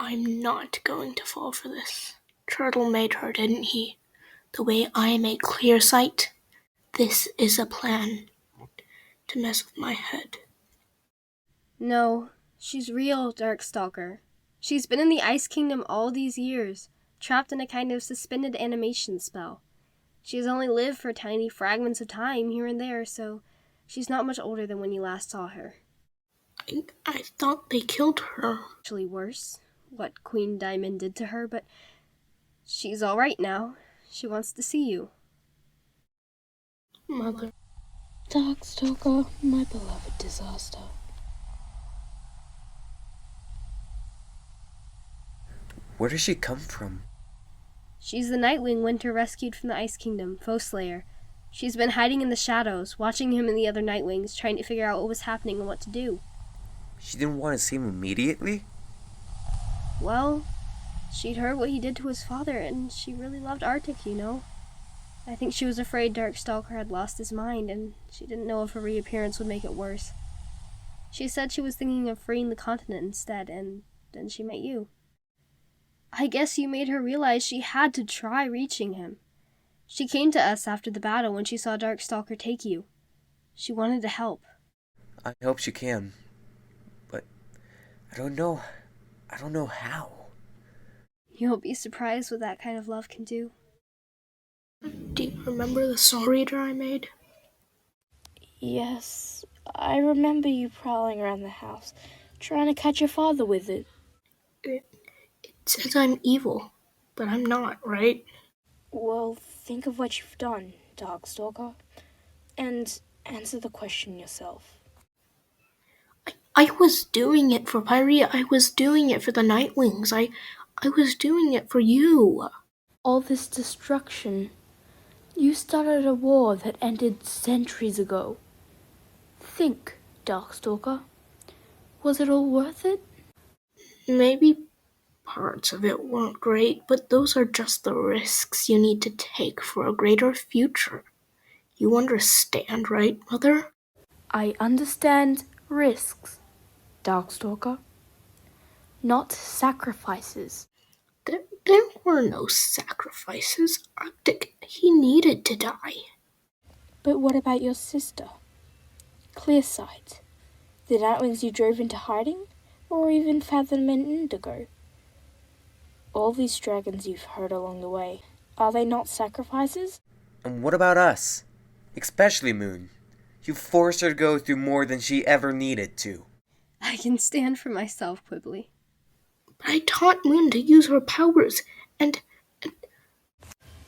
I'm not going to fall for this. Turtle made her, didn't he? The way I made Clearsight? This is a plan to mess with my head. No, she's real, Darkstalker. She's been in the Ice Kingdom all these years, trapped in a kind of suspended animation spell. She has only lived for tiny fragments of time here and there, so she's not much older than when you last saw her. I thought they killed her. Actually worse, what Queen Diamond did to her, but she's all right now. She wants to see you. Mother. Darkstalker, my beloved disaster. Where does she come from? She's the Nightwing Winter rescued from the Ice Kingdom, Foeslayer. She's been hiding in the shadows, watching him and the other Nightwings, trying to figure out what was happening and what to do. She didn't want to see him immediately? Well, she'd heard what he did to his father, and she really loved Arctic, you know. I think she was afraid Darkstalker had lost his mind, and she didn't know if a reappearance would make it worse. She said she was thinking of freeing the continent instead, and then she met you. I guess you made her realize she had to try reaching him. She came to us after the battle when she saw Darkstalker take you. She wanted to help. I hope she can. But I don't know how. You'll be surprised what that kind of love can do. Do you remember the soul reader I made? Yes, I remember you prowling around the house, trying to catch your father with it. It says I'm evil, but I'm not, right? Well, think of what you've done, Darkstalker, and answer the question yourself. I was doing it for Pyria. I was doing it for the Nightwings. I was doing it for you. All this destruction. You started a war that ended centuries ago. Think, Darkstalker. Was it all worth it? Maybe parts of it weren't great, but those are just the risks you need to take for a greater future. You understand, right, Mother? I understand risks, Darkstalker. Not sacrifices. There were no sacrifices. Arctic, he needed to die. But what about your sister? Clearsight. The Nightwings you drove into hiding? Or even Fathom and Indigo? All these dragons you've heard along the way, are they not sacrifices? And what about us? Especially Moon. You forced her to go through more than she ever needed to. I can stand for myself, Qibli. But I taught Moon to use her powers, and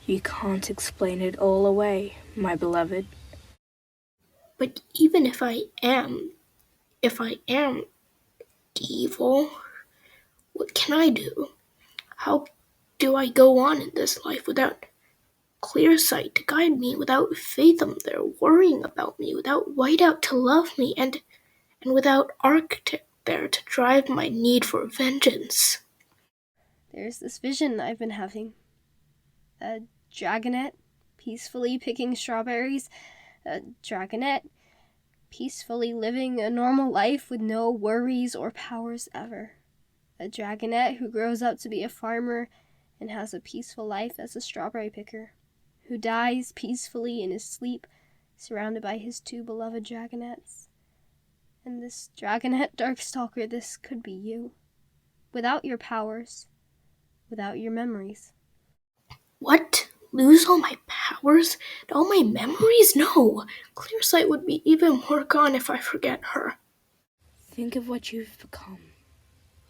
You can't explain it all away, my beloved. but even if I am evil, what can I do? How do I go on in this life without Clearsight to guide me, without Fathom there worrying about me, without Whiteout to love me, and without Arctic there to drive my need for vengeance? There's this vision I've been having. A dragonette peacefully picking strawberries. A dragonette peacefully living a normal life with no worries or powers ever. A dragonette who grows up to be a farmer and has a peaceful life as a strawberry picker, who dies peacefully in his sleep, surrounded by his two beloved dragonettes. And this dragonette, Darkstalker, this could be you. Without your powers, without your memories. What? Lose all my powers? And all my memories? No! Clearsight would be even more gone if I forget her. Think of what you've become.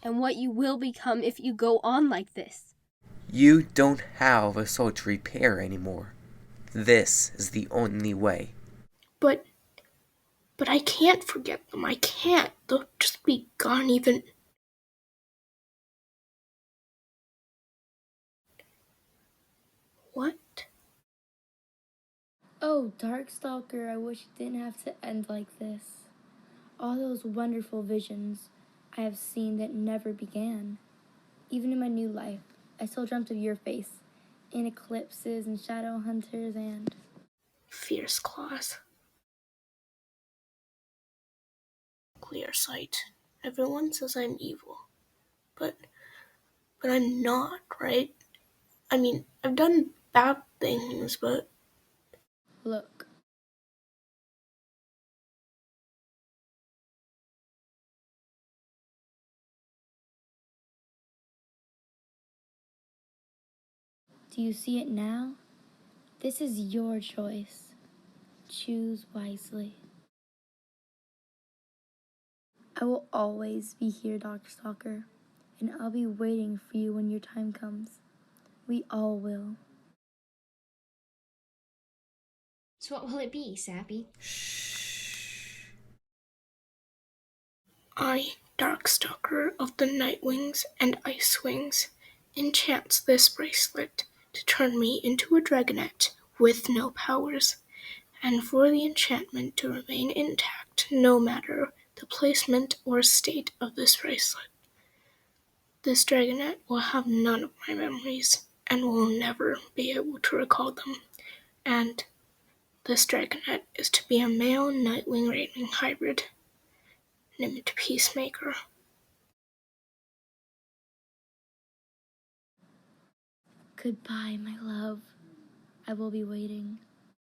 And what you will become if you go on like this. You don't have a soul to repair anymore. This is the only way. But I can't forget them. I can't. They'll just be gone even. What? Oh, Darkstalker, I wish it didn't have to end like this. All those wonderful visions I have seen that never began. Even in my new life, I still dreamt of your face, in eclipses and shadow hunters and... Fierce claws. Clearsight. Everyone says I'm evil. But But I'm not, right? I mean, I've done bad things, but... Look. Do you see it now? This is your choice. Choose wisely. I will always be here, Darkstalker, and I'll be waiting for you when your time comes. We all will. So what will it be, Sappy? Shh. I, Darkstalker of the Nightwings and Icewings, enchants this bracelet to turn me into a dragonette with no powers, and for the enchantment to remain intact no matter the placement or state of this bracelet. This dragonette will have none of my memories and will never be able to recall them, and this dragonette is to be a male Nightwing Raven hybrid, named Peacemaker. Goodbye, my love. I will be waiting.